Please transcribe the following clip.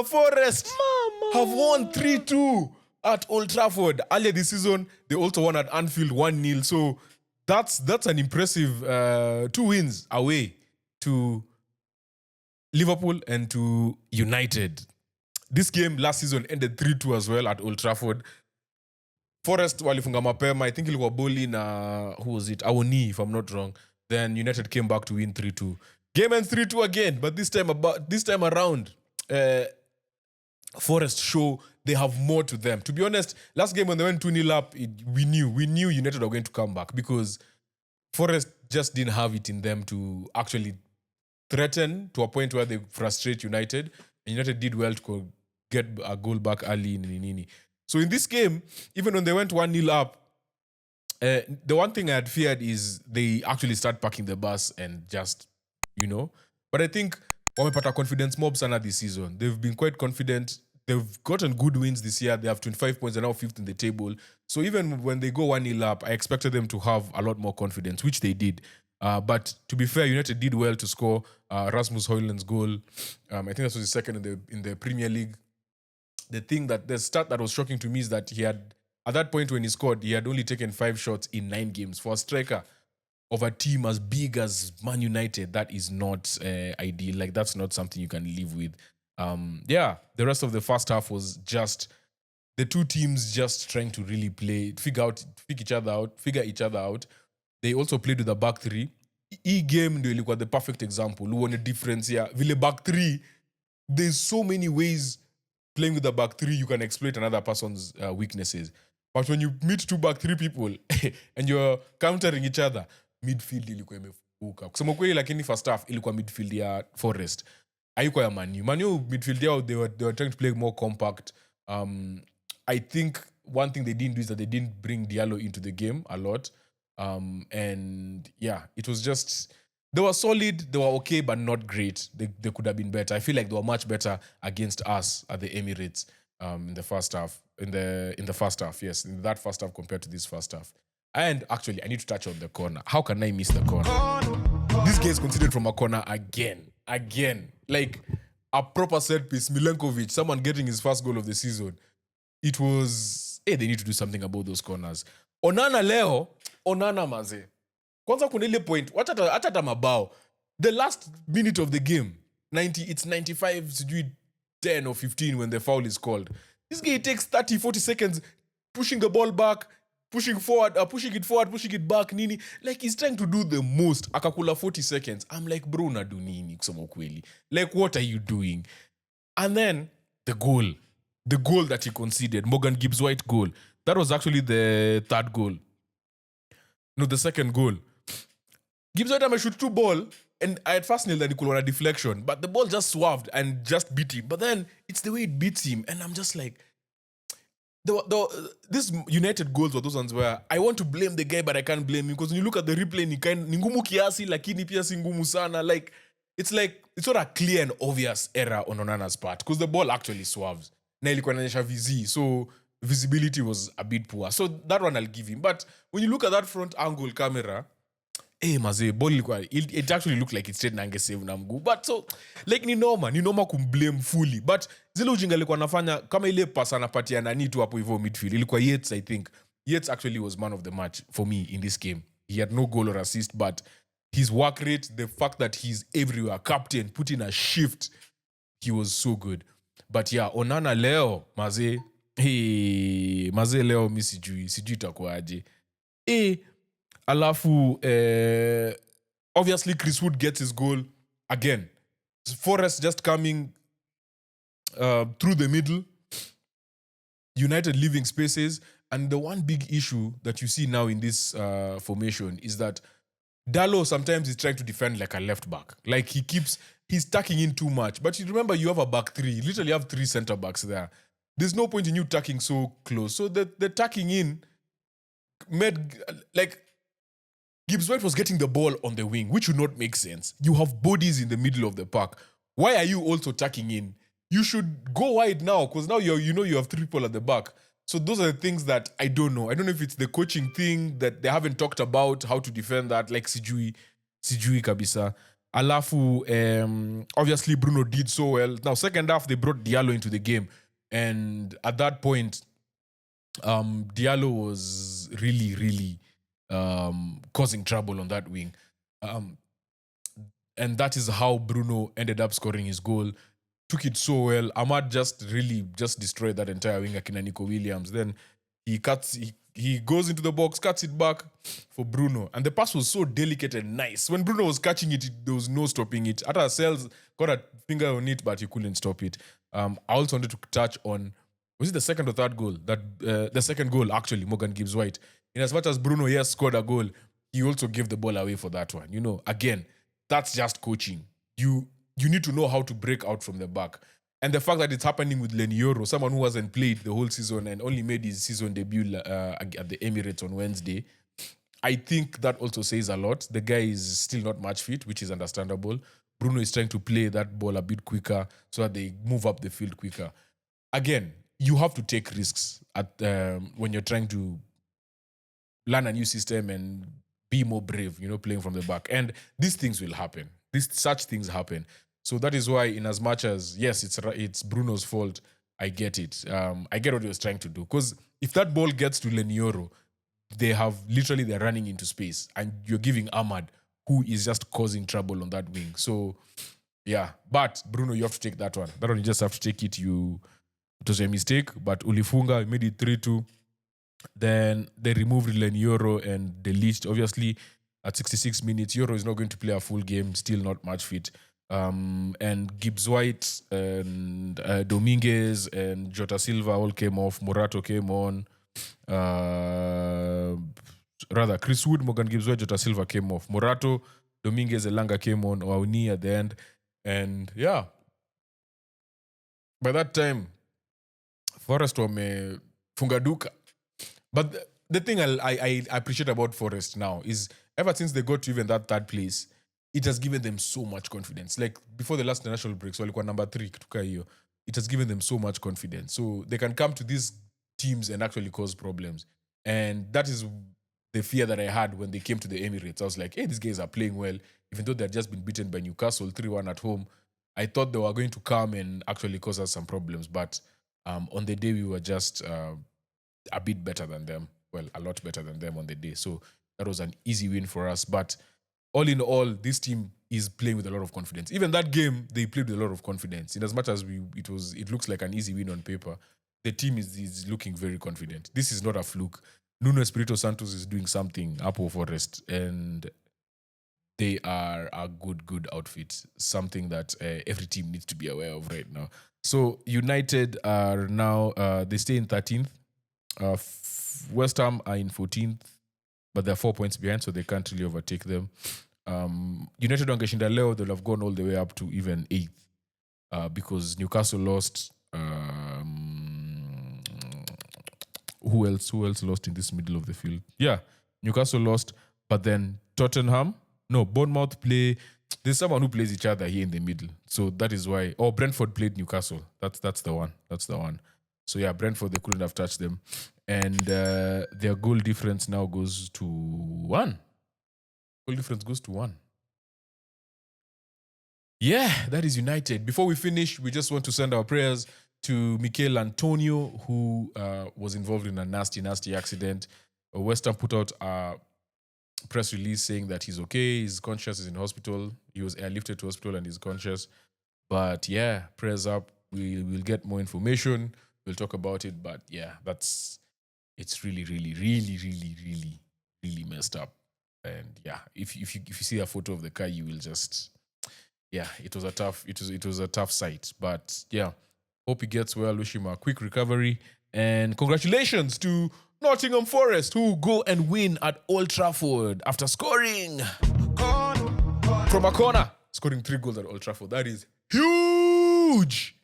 Forest have won 3-2 at Old Trafford. Earlier this season, they also won at Anfield 1-0. So that's an impressive 2 wins away to Liverpool and to United. This game last season ended 3-2 as well at Old Trafford. Forest walifunga mapema, I think ilikuwa boli na who was it? Awoni, if I'm not wrong. Then United came back to win 3-2. Game ends 3-2 again, but this time around, Forest show they have more to them. To be honest, last game when they went 2-0 up, we knew United were going to come back because Forest just didn't have it in them to actually threaten to a point where they frustrate United. And United did well to get a goal back early in Nini. So in this game, even when they went 1-0 up, the one thing I had feared is they actually start parking the bus and just, But I think wamepata confidence mob sana this season. They've been quite confident. They've gotten good wins this year. They have 25 points. They're now 5th in the table. So even when they go 1-0 up, I expected them to have a lot more confidence, which they did. But to be fair, United did well to score Rasmus Højlund's goal. I think that was his second in the Premier League. The stat that was shocking to me is that he had, at that point when he scored, he had only taken 5 shots in 9 games. For a striker of a team as big as Man United, that is not ideal. Like, that's not something you can live with. The rest of the first half was just the two teams just trying to really figure each other out. They also played with a back 3. Game ndio ilikuwa the perfect example. Who won a difference here. Vile back 3, there's so many ways playing with a back 3 you can exploit another person's weaknesses. But when you meet 2 back 3 people and you're countering each other, midfield ilikuwa imefuka. Kusema kweli, lakini first half ilikuwa midfield ya Forest. Haikuwa ya Man U midfield yao, they were trying to play more compact. I think one thing they didn't do is that they didn't bring Diallo into the game a lot. It was just, they were solid, they were okay, but not great. They could have been better. I feel like they were much better against us at the Emirates in the first half. In the first half, yes, in that first half compared to this first half. And actually, I need to touch on the corner. How can I miss the corner? This game is considered from a corner again. Like a proper set piece. Milenkovic, someone getting his first goal of the season. It was, they need to do something about those corners. Onana maze. Kwanza kuna ile point, hata mabao. The last minute of the game, it's 95, 10 or 15 when the foul is called. This guy takes 30, 40 seconds pushing the ball back, pushing it forward, pushing it back, nini. Like, he's trying to do the most. Akakula 40 seconds. I'm like, bro, unadu nini kusema ukweli? Like, what are you doing? And then, the goal that he conceded, Morgan Gibbs White goal. That was actually the third goal. No, the second goal. Gibbs White shoot 2 ball, and I had first nailed that he could on a deflection, but the ball just swerved and just beat him. But then, it's the way it beats him, and I'm just like, this United goals were those ones where I want to blame the guy, but I can't blame him, because when you look at the replay, ni ngumu kiasi, lakini pia si ngumu sana. Like, it's not a clear and obvious error on Onana's part, because the ball actually swerves. Na ilikuwa inaonyesha VZ, so visibility was a bit poor. So that one I'll give him. But when you look at that front angle camera, maze, ball it actually looked like it straight nange save na mguu. But so, like, ni norma kumblame fully. But zile ujinga alikuwa anafanya, kama ile pass anapatia nani tu hapo hivyo midfield, ilikuwa Yates, I think. Yates actually was man of the match for me in this game. He had no goal or assist, but his work rate, the fact that he's everywhere, captain, put in a shift, he was so good. But yeah, Onana leo, maze leo mi sijui itakuwaje. Alafu, obviously Chris Wood gets his goal again. Forest just coming through the middle. United leaving spaces. And the one big issue that you see now in this formation is that Dalot sometimes is trying to defend like a left back. Like, he's tucking in too much. But you remember, you have a back 3. You literally have 3 center backs there. There's no point in you tucking so close. So the tucking in made, like, Gibbs White was getting the ball on the wing, which would not make sense. You have bodies in the middle of the park. Why are you also tucking in? You should go wide now, because now you have 3 people at the back. So those are the things that I don't know. I don't know if it's the coaching thing that they haven't talked about, how to defend that, like Sijui kabisa. Alafu, obviously Bruno did so well. Now, second half, they brought Diallo into the game. And at that point, Diallo was really, really causing trouble on that wing. And that is how Bruno ended up scoring his goal. Took it so well. Ahmad just destroyed that entire wing, Akina Nico Williams. Then he goes into the box, cuts it back for Bruno. And the pass was so delicate and nice. When Bruno was catching it, there was no stopping it. Ata Sells got a finger on it, but he couldn't stop it. I also wanted to touch on, was it the second or third goal? The second goal, actually, Morgan Gibbs White. In as much as Bruno, yes, scored a goal, he also gave the ball away for that one. You know, again, that's just coaching. You need to know how to break out from the back. And the fact that it's happening with Lenioro, someone who hasn't played the whole season and only made his season debut at the Emirates on Wednesday, I think that also says a lot. The guy is still not match fit, which is understandable. Bruno is trying to play that ball a bit quicker so that they move up the field quicker. Again, you have to take risks when you're trying to learn a new system and be more brave, playing from the back. And these things will happen. Such things happen. So that is why, in as much as, yes, it's Bruno's fault, I get it. I get what he was trying to do. Because if that ball gets to Lenioro, they're running into space. And you're giving Ahmad, who is just causing trouble on that wing. So, yeah. But, Bruno, you have to take that one. That one, you just have to take it. It was a mistake. But Ulifunga made it 3-2. Then they removed Lenioro and deleted. Obviously, at 66 minutes, Euro is not going to play a full game, still not match fit. And Gibbs White and Dominguez and Jota Silva all came off. Morato came on. Chris Wood, Morgan Gibbs White, Jota Silva came off. Morato, Dominguez, Elanga came on. Oauni at the end. And yeah, by that time, Forest wame fungaduka. But the thing I appreciate about Forest now is ever since they got to even that third place, it has given them so much confidence. Like before the last international break, so walikuwa number 3 kutoka hiyo. It has given them so much confidence. So they can come to these teams and actually cause problems. And that is the fear that I had when they came to the Emirates. I was like, hey, these guys are playing well. Even though they had just been beaten by Newcastle 3-1 at home, I thought they were going to come and actually cause us some problems. But on the day, we were just a bit better than them. Well, a lot better than them on the day. So that was an easy win for us. But all in all, this team is playing with a lot of confidence. Even that game, they played with a lot of confidence. In as much as it looks like an easy win on paper, the team is looking very confident. This is not a fluke. Nuno Espirito Santos is doing something up for Forest, and they are a good outfit. Something that every team needs to be aware of right now. So United are now, they stay in 13th. West Ham are in 14th, but they're 4 points behind, so they can't really overtake them. United wangeshinda leo, they'll have gone all the way up to even 8th because Newcastle lost. Who else lost in this middle of the field? Yeah, Newcastle lost, but then Bournemouth play. There's someone who plays each other here in the middle, so that is why. Oh, Brentford played Newcastle. That's the one. So yeah, Brentford, they couldn't have touched them, and their goal difference now goes to 1. Goal difference goes to 1. Yeah, that is United. Before we finish, we just want to send our prayers to Mikel Antonio, who was involved in a nasty accident. West Ham put out a press release saying that he's okay, he's conscious, he's in hospital. He was airlifted to hospital and he's conscious. But yeah, prayers up. We'll get more information. We'll talk about it. But yeah, it's really messed up. And yeah, if you see a photo of the car, you will just, yeah, it was a tough sight. But yeah, hope he gets well. Wish him a quick recovery. And congratulations to Nottingham Forest, who go and win at Old Trafford after scoring from a corner. Scoring 3 goals at Old Trafford. That is huge.